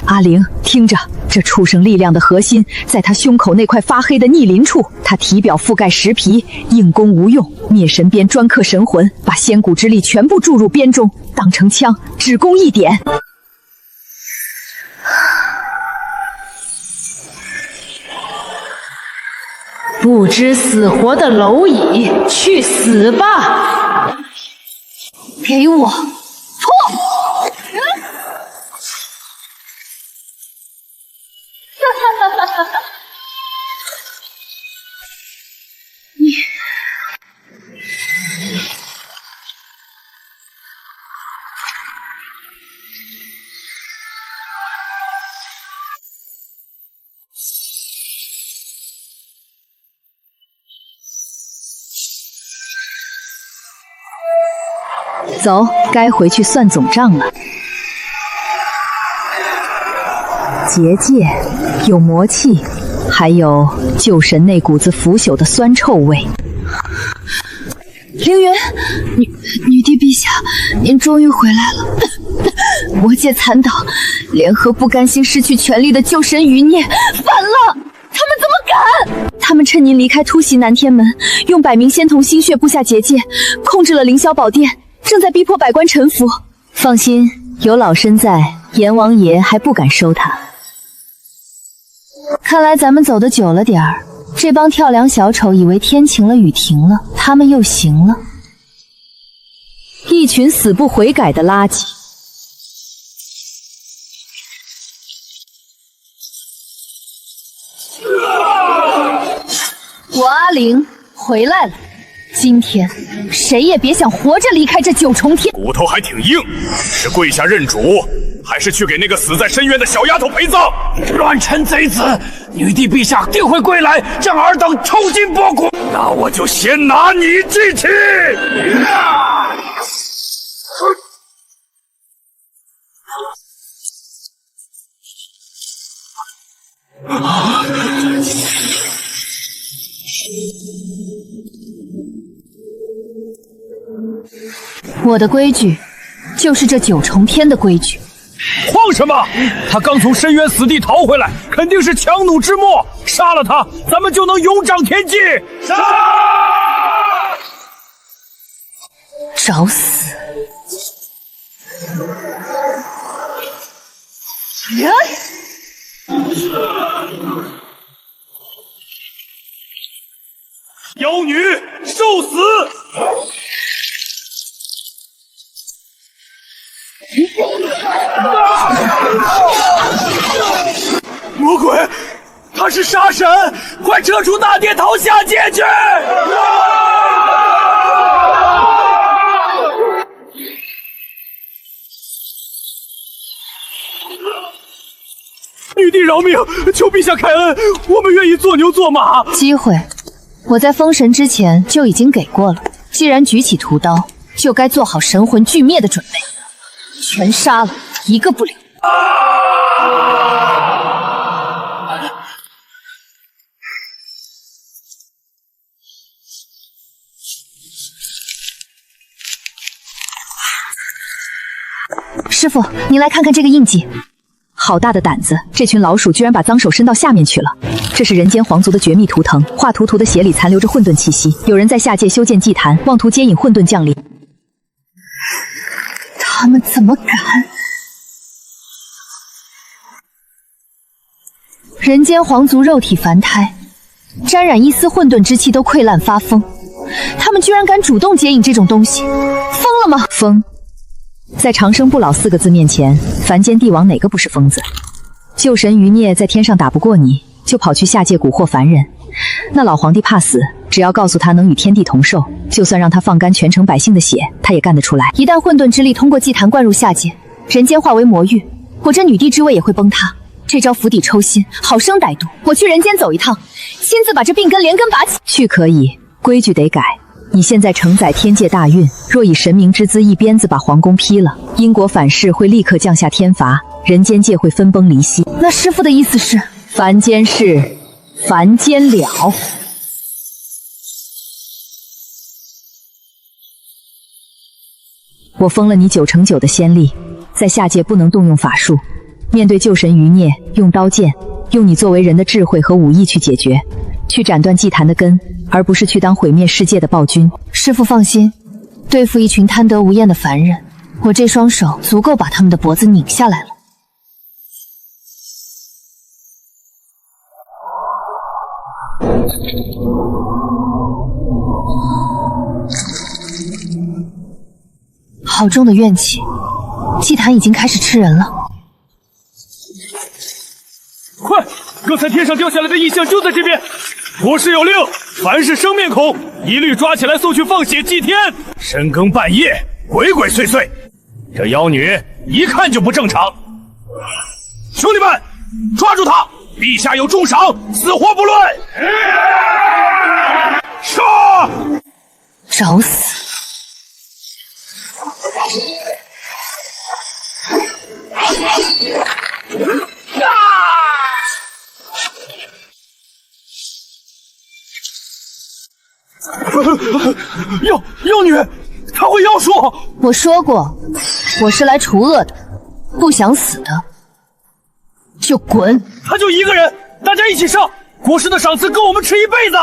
Speaker 1: 阿玲，听着，这畜生力量的核心在他胸口那块发黑的逆鳞处，他体表覆盖石皮，硬攻无用，灭神鞭专克神魂，把仙骨之力全部注入鞭中，当成枪，只攻一点。
Speaker 8: 不知死活的蝼蚁，去死吧！给我破！
Speaker 1: 走，该回去算总账了。结界，有魔气，还有旧神那股子腐朽的酸臭味。
Speaker 5: 凌云，女帝陛下，您终于回来了。魔界残党联合不甘心失去权力的旧神余孽，反了！他们怎么敢？他们趁您离开突袭南天门，用100名仙童心血布下结界，控制了凌霄宝殿，正在逼迫百官臣服。
Speaker 1: 放心，有老身在，阎王爷还不敢收他。看来咱们走得久了点儿，这帮跳梁小丑以为天晴了雨停了，他们又行了。一群死不悔改的垃圾。我阿玲回来了，今天谁也别想活着离开这9重天。
Speaker 7: 骨头还挺硬，是跪下认主，还是去给那个死在深渊的小丫头陪葬？
Speaker 2: 乱臣贼子！女帝陛下定会归来，让尔等抽筋剥骨。
Speaker 7: 那我就先拿你祭旗！
Speaker 1: 我的规矩，就是这9重天的规矩。
Speaker 2: 慌什么？他刚从深渊死地逃回来，肯定是强弩之末。杀了他，咱们就能永掌天际。杀！
Speaker 1: 找死！
Speaker 2: 妖女，受死！魔鬼，他是杀神！快撤出大殿，逃下界去！女帝饶命，求陛下开恩，我们愿意做牛做马。
Speaker 1: 机会，我在封神之前就已经给过了。既然举起屠刀，就该做好神魂俱灭的准备。全杀了，一个不留。师傅，您来看看这个印记。好大的胆子！这群老鼠居然把脏手伸到下面去了。这是人间皇族的绝密图腾，画图的血里残留着混沌气息。有人在下界修建祭坛，妄图接引混沌降临。他们怎么敢？人间皇族肉体凡胎，沾染一丝混沌之气都溃烂发疯。他们居然敢主动接引这种东西，疯了吗？疯！在长生不老4个字面前，凡间帝王哪个不是疯子？旧神余孽在天上打不过你，就跑去下界蛊惑凡人。那老皇帝怕死，只要告诉他能与天地同寿，就算让他放干全城百姓的血，他也干得出来。一旦混沌之力通过祭坛灌入下界，人间化为魔域，我这女帝之位也会崩塌。这招釜底抽薪，好生歹毒。我去人间走一趟，亲自把这病根连根拔起。去可以，规矩得改。你现在承载天界大运，若以神明之姿一鞭子把皇宫劈了，因果反噬会立刻降下天罚，人间界会分崩离析。
Speaker 5: 那师父的意思是，
Speaker 1: 凡间事，凡间了。我封了你9成9的仙力，在下界不能动用法术。面对旧神余孽，用刀剑，用你作为人的智慧和武艺去解决，去斩断祭坛的根，而不是去当毁灭世界的暴君。
Speaker 5: 师父放心，对付一群贪得无厌的凡人，我这双手足够把他们的脖子拧下来了。好重的怨气，祭坛已经开始吃人了。
Speaker 4: 快！刚才天上掉下来的异象就在这边。国师有令，凡是生面孔，一律抓起来送去放血祭天。深更半夜，鬼鬼祟祟，这妖女一看就不正常。兄弟们，抓住她！陛下有重赏，死活不论。杀！
Speaker 5: 找死！
Speaker 4: 妖女，她会妖术。
Speaker 5: 我说过，我是来除恶的，不想死的就滚。
Speaker 4: 她就一个人，大家一起上。国师的赏赐够我们吃一辈子。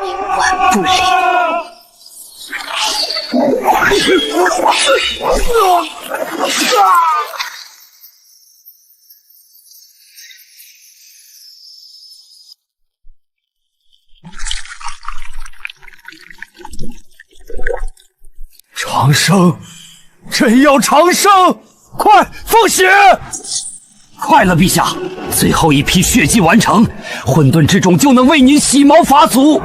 Speaker 5: 冥顽不灵。
Speaker 4: 长生，朕要长生！快放血！
Speaker 6: 快了，陛下，最后一批血祭完成，混沌之种就能为您洗毛发祖。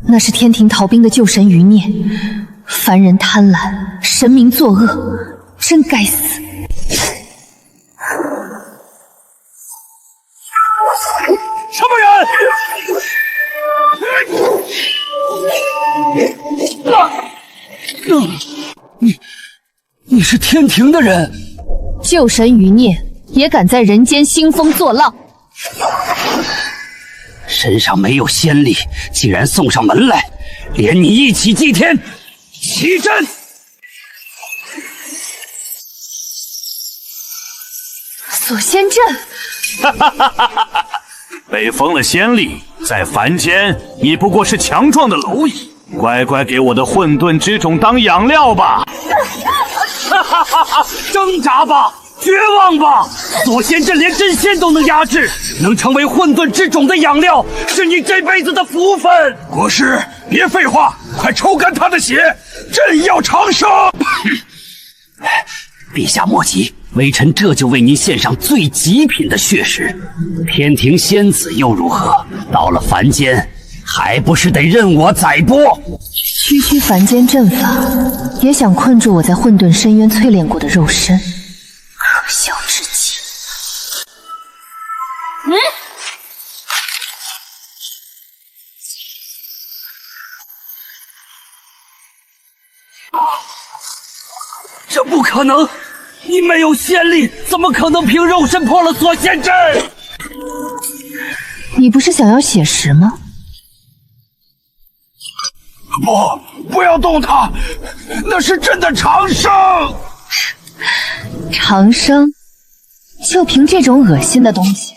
Speaker 5: 那是天庭逃兵的旧神余孽，凡人贪婪，神明作恶，真该死！
Speaker 4: 什么
Speaker 6: 人？你是天庭的人？
Speaker 5: 旧神余孽也敢在人间兴风作浪？
Speaker 6: 身上没有仙力，竟然送上门来，连你一起祭天！起阵！
Speaker 5: 锁仙阵！
Speaker 7: 被封了仙力，在凡间你不过是强壮的蝼蚁，乖乖给我的混沌之种当养料吧！
Speaker 6: 挣扎吧，绝望吧！锁仙阵连真仙都能压制，能成为混沌之种的养料，是你这辈子的福分。
Speaker 7: 国师，别废话，快抽干他的血，朕要长生！
Speaker 6: 陛下莫急，微臣这就为您献上最极品的血食。天庭仙子又如何？到了凡间，还不是得任我宰剥？
Speaker 5: 区区凡间阵法，也想困住我在混沌深渊淬炼过的肉身，可笑至极。
Speaker 6: 这不可能！你没有仙力，怎么可能凭肉身破了锁仙阵？
Speaker 5: 你不是想要血食吗？
Speaker 7: 不要动它，那是朕的长生。
Speaker 5: 长生，就凭这种恶心的东西？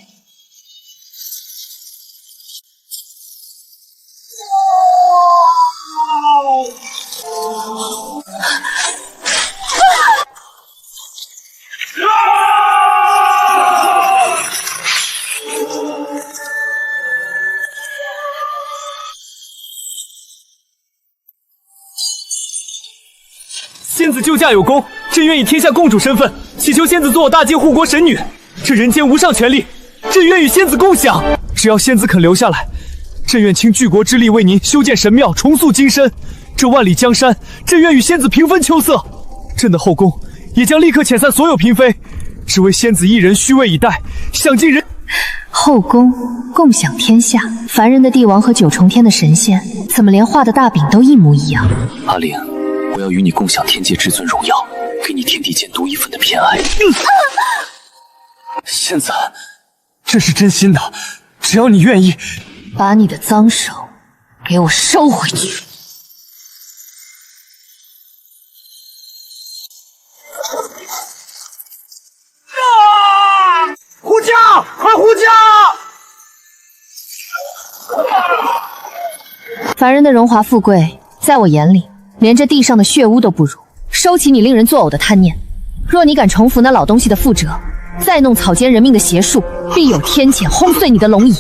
Speaker 4: 仙子救驾有功，朕愿以天下共主身份，祈求仙子做我大界护国神女。这人间无上权力，朕愿与仙子共享。只要仙子肯留下来，朕愿倾巨国之力为您修建神庙，重塑金身。这万里江山，朕愿与仙子平分秋色。朕的后宫也将立刻遣散所有嫔妃，只为仙子一人虚位以待，享尽人。
Speaker 5: 后宫共享天下，凡人的帝王和九重天的神仙，怎么连画的大饼都一模一样？
Speaker 9: 阿玲，我要与你共享天界至尊荣耀，给你天地间独一份的偏爱。仙子，
Speaker 2: 这是真心的，只要你愿意。
Speaker 5: 把你的脏手给我收回去。
Speaker 7: 护驾！快护驾！
Speaker 5: 凡人的荣华富贵，在我眼里，连这地上的血污都不如。收起你令人作呕的贪念，若你敢重复那老东西的覆辙，再弄草菅人命的邪术，必有天谴轰碎你的龙椅。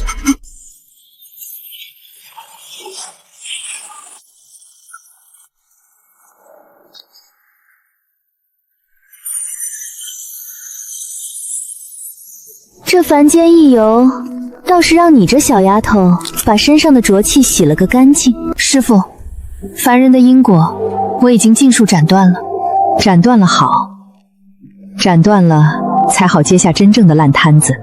Speaker 5: 这凡间一游，倒是让你这小丫头把身上的浊气洗了个干净。师傅，凡人的因果我已经尽数斩断了。
Speaker 1: 斩断了好，斩断了才好接下真正的烂摊子。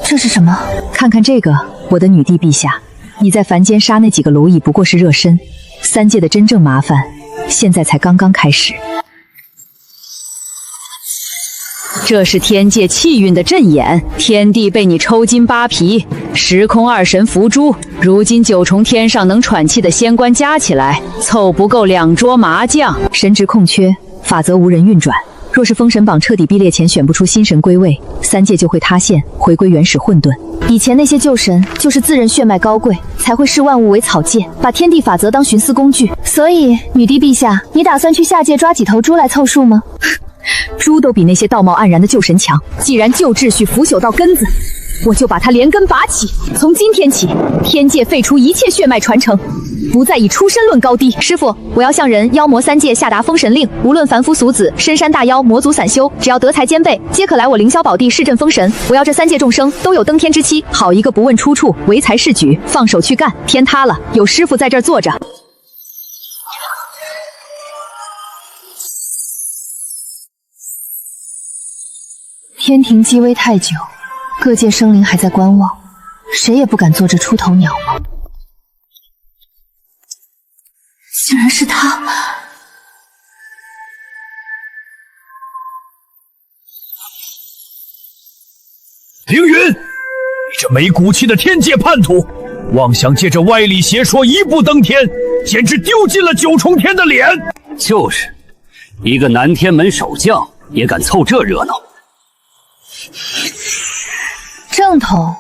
Speaker 5: 这是什么？
Speaker 1: 看看这个，我的女帝陛下，你在凡间杀那几个蝼蚁不过是热身，三界的真正麻烦现在才刚刚开始。这是天界气运的阵眼，天地被你抽筋扒皮，时空二神伏诛。如今九重天上能喘气的仙官加起来，凑不够2桌麻将。神职空缺，法则无人运转。若是封神榜彻底毕业前选不出新神归位，三界就会塌陷，回归原始混沌。
Speaker 5: 以前那些旧神就是自认血脉高贵，才会视万物为草芥，把天地法则当徇私工具。所以，女帝陛下，你打算去下界抓几头猪来凑数吗？
Speaker 1: 猪都比那些道貌岸然的旧神强。既然旧秩序腐朽到根子，我就把它连根拔起。从今天起，天界废除一切血脉传承，不再以出身论高低。师傅，我要向人妖魔三界下达封神令，无论凡夫俗子、深山大妖、魔族散修，只要德才兼备，皆可来我凌霄宝地市镇封神。我要这三界众生都有登天之期，好一个不问出处，唯才是举，放手去干。天塌了，有师傅在这儿坐着。
Speaker 5: 天庭积危太久，各界生灵还在观望，谁也不敢做这出头鸟吗？竟然是他！
Speaker 4: 凌云，你这没骨气的天界叛徒，妄想借着歪理邪说一步登天，简直丢尽了九重天的脸！
Speaker 6: 就是，一个南天门守将也敢凑这热闹。
Speaker 5: 正统。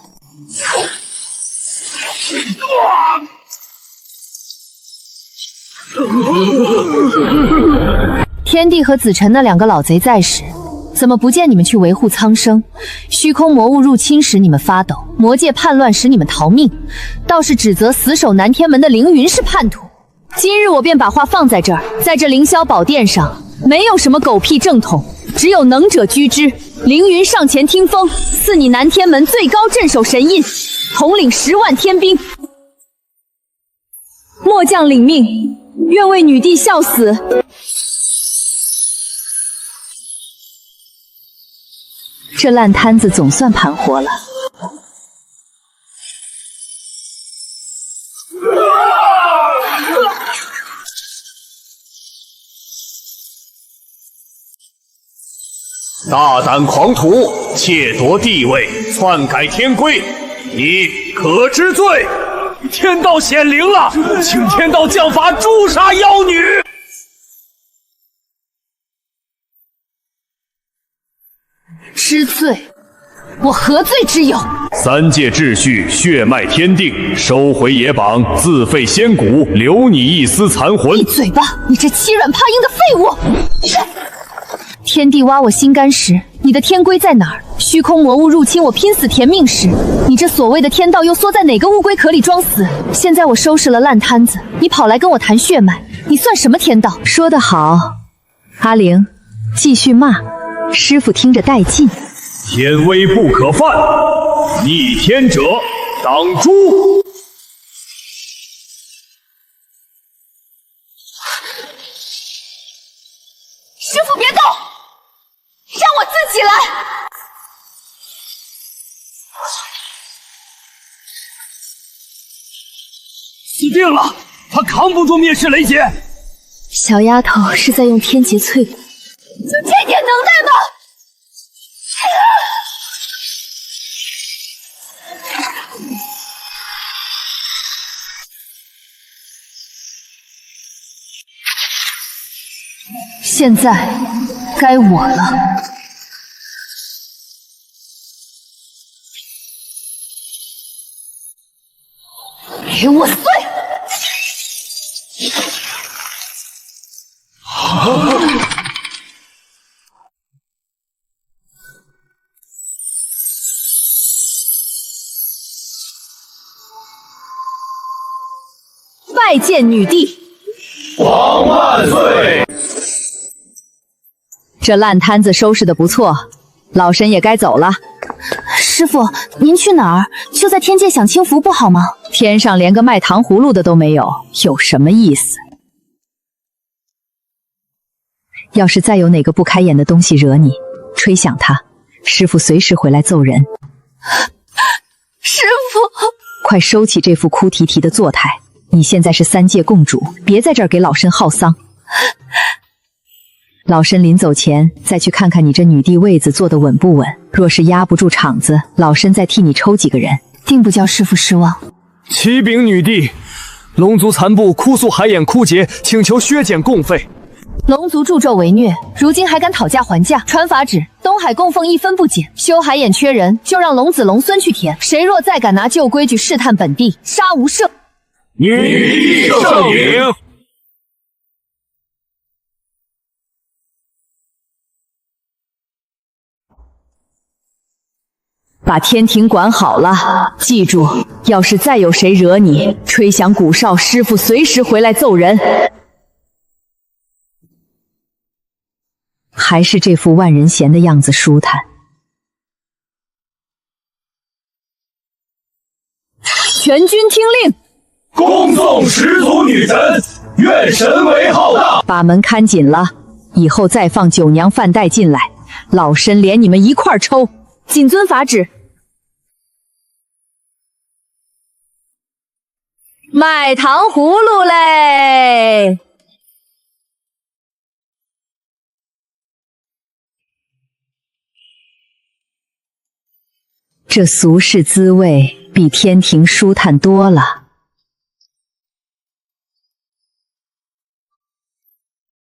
Speaker 5: 天帝和子辰那2个老贼在时，怎么不见你们去维护苍生？虚空魔物入侵时你们发抖，魔界叛乱时你们逃命，倒是指责死守南天门的凌云是叛徒。今日我便把话放在这儿，在这凌霄宝殿上，没有什么狗屁正统，只有能者居之。凌云上前听风，赐你南天门最高镇守神印，统领10万天兵。末将领命，愿为女帝效死。这烂摊子总算盘活了。
Speaker 7: 大胆狂徒，窃夺地位，篡改天规，你可知罪？
Speaker 2: 天道显灵了，请天道降罚诛杀妖女。
Speaker 5: 知罪？我何罪之有？
Speaker 7: 三界秩序，血脉天定，收回野榜，自废仙骨，留你一丝残魂。
Speaker 5: 闭嘴吧，你这欺软怕硬的废物！天地挖我心肝时，你的天规在哪儿？虚空魔物入侵我拼死填命时，你这所谓的天道又缩在哪个乌龟壳里装死？现在我收拾了烂摊子，你跑来跟我谈血脉，你算什么天道？
Speaker 1: 说得好，阿玲，继续骂，师傅听着带劲。
Speaker 7: 天威不可犯，逆天者当诛。
Speaker 5: 师傅别动！
Speaker 4: 死定了！他扛不住灭世雷劫。
Speaker 5: 小丫头是在用天劫淬我，就这点能耐吗？
Speaker 8: 现在该我了。给我碎！
Speaker 1: 拜见女帝。
Speaker 7: 王万岁！
Speaker 1: 这烂摊子收拾的不错，老身也该走了。
Speaker 5: 师傅，您去哪儿？就在天界享清福不好吗？
Speaker 1: 天上连个卖糖葫芦的都没有，有什么意思？要是再有哪个不开眼的东西惹你，吹响它，师傅随时回来揍人。
Speaker 5: 师傅，
Speaker 1: 快收起这副哭啼啼的作态，你现在是三界共主，别在这儿给老身耗丧。老身临走前再去看看你这女帝位子坐得稳不稳，若是压不住场子，老身再替你抽几个人，
Speaker 5: 定不叫师傅失望。
Speaker 2: 启禀女帝，龙族残部哭诉海眼枯竭，请求削减供费。
Speaker 1: 龙族助纣为虐，如今还敢讨价还价？传法旨，东海供奉一分不减。修海眼缺人，就让龙子龙孙去填。谁若再敢拿旧规矩试探本地，杀无赦。
Speaker 7: 女帝圣明。
Speaker 1: 把天庭管好了，记住，要是再有谁惹你，吹响鼓哨，师傅随时回来揍人。还是这副万人嫌的样子舒坦。全军听令，
Speaker 7: 恭送始祖女神，愿神威浩荡。
Speaker 1: 把门看紧了，以后再放九娘饭袋进来，老身连你们一块儿抽。谨遵法旨。卖糖葫芦嘞！这俗世滋味比天庭舒坦多了。